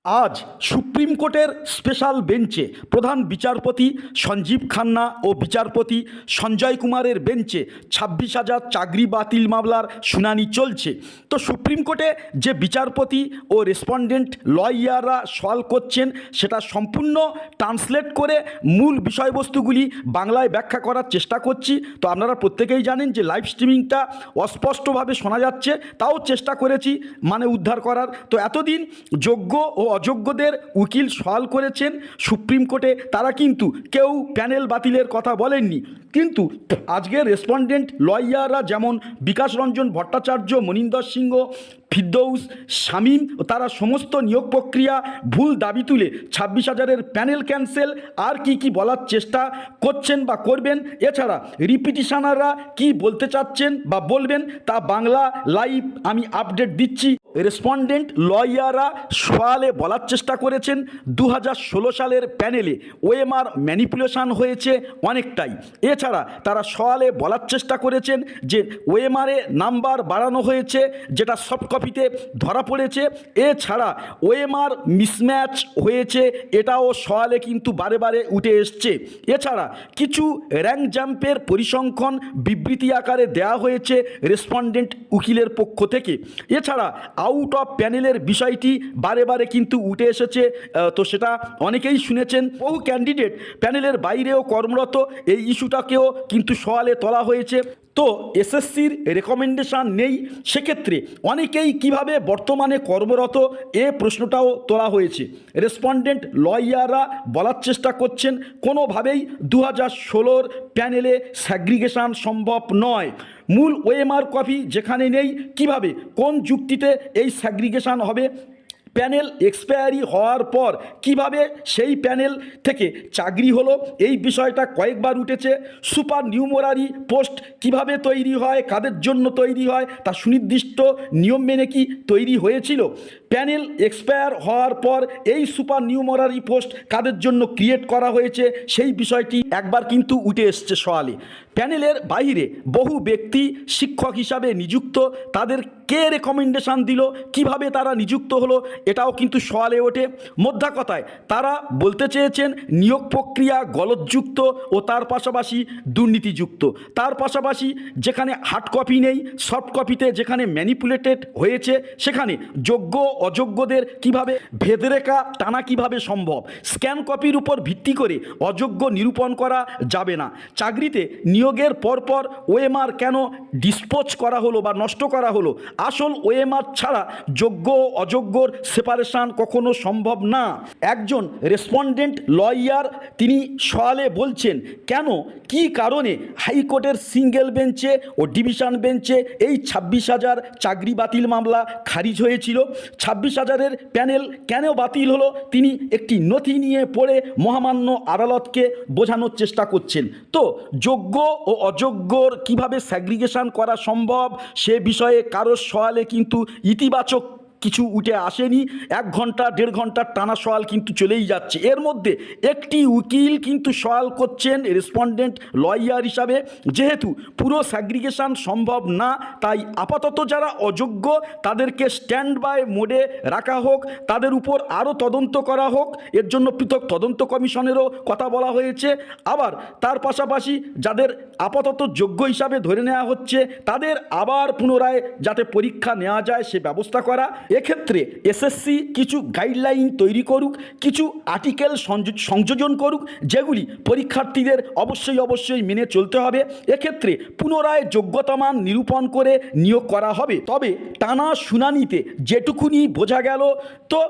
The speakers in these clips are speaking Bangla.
আজ সুপ্রিম কোর্টের স্পেশাল বেঞ্চে প্রধান বিচারপতি সঞ্জীব খান্না ও বিচারপতি সঞ্জয় কুমারের বেঞ্চে 26,000 চাকরি বাতিল মামলার শুনানি চলছে। তো সুপ্রিম কোর্টে যে বিচারপতি ও রেসপন্ডেন্ট লয়াররা সওয়াল করছেন সেটা সম্পূর্ণ ট্রান্সলেট করে মূল বিষয়বস্তুগুলি বাংলায় ব্যাখ্যা করার চেষ্টা করছি। তো আপনারা প্রত্যেকেই জানেন যে লাইভ স্ট্রিমিংটা অস্পষ্টভাবে শোনা যাচ্ছে, তাও চেষ্টা করেছি উদ্ধার করার। তো এতদিন যোগ্য ও অযোগ্যদের উকিল সওয়াল করেছেন সুপ্রিম কোর্টে, তারা কিন্তু কেউ প্যানেল বাতিলের কথা বলেননি। কিন্তু আজকের রেসপন্ডেন্ট লয়াররা যেমন বিকাশ রঞ্জন ভট্টাচার্য, মনিন্দর সিংহ, ফিরদৌস, শামীম, তারা সমস্ত নিয়োগ প্রক্রিয়া ভুল দাবি তুলে 26,000-এর প্যানেল ক্যান্সেল আর কি বলার চেষ্টা করছেন বা করবেন, এছাড়া রিপিটিশনাররা কি বলতে চাচ্ছেন বা বলবেন তা বাংলা লাইভ আমি আপডেট দিচ্ছি। রেসপন্ডেন্ট লয়াররা সওয়ালে বলার চেষ্টা করেছেন 2016 সালের প্যানেলে ওএমআর ম্যানিপুলেশন হয়েছে অনেকটাই। এছাড়া তারা সওয়ালে বলার চেষ্টা করেছেন যে ওএমআরে নাম্বার বাড়ানো হয়েছে, যেটা সফট কপিতে ধরা পড়েছে। এছাড়া ওএমআর মিসম্যাচ হয়েছে, এটাও সওয়ালে কিন্তু বারে বারে উঠে এসছে। এছাড়া কিছু র্যাঙ্ক জাম্পের পরিসংখ্যান বিবৃতি আকারে দেওয়া হয়েছে রেসপন্ডেন্ট উকিলের পক্ষ থেকে। এছাড়া আউট অফ প্যানেলের বিষয়টি বারে বারে কিন্তু উঠে এসেছে, তো সেটা অনেকেই শুনেছেন। বহু ক্যান্ডিডেট প্যানেলের বাইরেও কর্মরত, এই ইস্যুটাকেও কিন্তু সওয়ালে তোলা হয়েছে। তো এসএসসির রেকমেন্ডেশন নেই, সেক্ষেত্রে অনেকেই কিভাবে বর্তমানে কর্মরত এ প্রশ্নটাও তোলা হয়েছে। রেসপন্ডেন্ট লয়াররা বলার চেষ্টা করছেন কোনোভাবেই 2016 প্যানেলে স্যাগ্রিগেশন সম্ভব নয়। মূল ওএমআর কপি যেখানে নেই, কিভাবে কোন যুক্তিতে এই স্যাগ্রিগেশন হবে? প্যানেল এক্সপায়ারি হওয়ার পর কিভাবে সেই প্যানেল থেকে চাকরি হলো, এই বিষয়টা কয়েকবার উঠেছে। সুপার নিউমারি পোস্ট কিভাবে তৈরি হয়, কাদের জন্য তৈরি হয়, তা সুনির্দিষ্ট নিয়ম মেনে কি তৈরি হয়েছিল? প্যানেল এক্সপায়ার হওয়ার পর এই সুপার নিউমারি পোস্ট কাদের জন্য ক্রিয়েট করা হয়েছে, সেই বিষয়টি একবার কিন্তু উঠে এসছে সওয়ালে। প্যানেলের বাইরে বহু ব্যক্তি শিক্ষক হিসাবে নিযুক্ত, তাদের কে রেকমেন্ডেশন দিল, কিভাবে তারা নিযুক্ত হলো, এটাও কিন্তু সওয়ালে ওঠে। মোদ্দা কথায় তারা বলতে চেয়েছেন নিয়োগ প্রক্রিয়া গলতযুক্ত ও তার পাশাপাশি দুর্নীতিযুক্ত। তার পাশাপাশি যেখানে হার্ড কপি নেই, সফট কপিতে যেখানে ম্যানিপুলেটেড হয়েছে, সেখানে যোগ্য অযোগ্যদের কিভাবে ভেদরেখা টানা কিভাবে সম্ভব? স্ক্যান কপির উপর ভিত্তি করে অযোগ্য নিরূপণ করা যাবে না। চাকরিতে নিয়োগের পরপর ওএমআর কেন ডিসপোজ করা হলো বা নষ্ট করা হলো? আসল ওএমআর ছাড়া যোগ্য অযোগ্যর সেপারেশন কখনো সম্ভব না। একজন রেসপন্ডেন্ট লয়ার তিনি সওয়ালে বলছেন কেন কি কারণে হাইকোর্টের সিঙ্গেল বেঞ্চে ও ডিভিশন বেঞ্চে এই 26,000 চাকরি বাতিল মামলা খারিজ হয়েছিল। 26,000-এর প্যানেল কেন বাতিল হলো তিনি একটি নথি নিয়ে পড়ে মহামান্য আদালতকে বোঝানোর চেষ্টা করছেন। তো যোগ্য ও অযোগ্যর কিভাবে স্যাগ্রিগেশন করা সম্ভব সে বিষয়ে কারোর সওয়ালে কিন্তু ইতিবাচক কিছু উঠে আসেনি। 1 ঘন্টা 1.5 ঘন্টার টানা সওয়াল কিন্তু চলেই যাচ্ছে। এর মধ্যে একটি উকিল কিন্তু সওয়াল করছেন রেসপন্ডেন্ট লয়ার হিসাবে, যেহেতু পুরো স্যাগ্রিগেশন সম্ভব না, তাই আপাতত যারা অযোগ্য তাদেরকে স্ট্যান্ড বাই মোডে রাখা হোক, তাদের উপর আরও তদন্ত করা হোক, এর জন্য পৃথক তদন্ত কমিশনেরও কথা বলা হয়েছে। আবার তার পাশাপাশি যাদের আপাতত যোগ্য হিসাবে ধরে নেওয়া হচ্ছে তাদের আবার পুনরায় যাতে পরীক্ষা নেওয়া যায় সে ব্যবস্থা করা। এক্ষেত্রে এসএসসি কিছু গাইডলাইন তৈরি করুক, কিছু আর্টিকেল সংযোজন করুক, যেগুলি পরীক্ষার্থীদের অবশ্যই মেনে চলতে হবে। এক্ষেত্রে পুনরায় যোগ্যতামান নিরূপণ করে নিয়োগ করা হবে। তবে টানা শুনানিতে যেটুকুনি বোঝা গেল, তো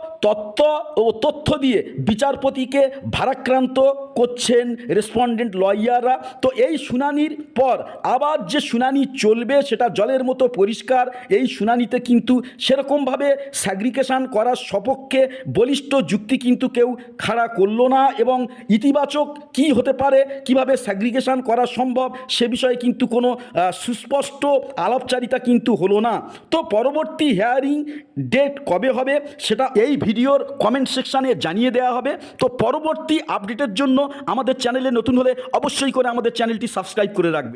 তথ্য দিয়ে বিচারপতিকে ভারাক্রান্ত করছেন রেসপন্ডেন্ট লয়াররা। তো এই শুনানির পর আবার যে শুনানি চলবে সেটা জলের মতো পরিষ্কার। এই শুনানিতে কিন্তু সেরকমভাবে স্যাগ্রিগেশন করার সপক্ষে বলিষ্ঠ যুক্তি কিন্তু কেউ খাড়া করলো না, এবং ইতিবাচক কি হতে পারে, কিভাবে স্যাগ্রিগেশন করা সম্ভব সে বিষয়ে কিন্তু কোনো সুস্পষ্ট আলাপচারিতা কিন্তু হলো না। তো পরবর্তী হিয়ারিং ডেট কবে হবে সেটা এই ভিডিওর কমেন্ট সেকশানে জানিয়ে দেওয়া হবে। তো পরবর্তী আপডেটের জন্য আমাদের চ্যানেলে নতুন হলে অবশ্যই করে আমাদের চ্যানেলটি সাবস্ক্রাইব করে রাখবে।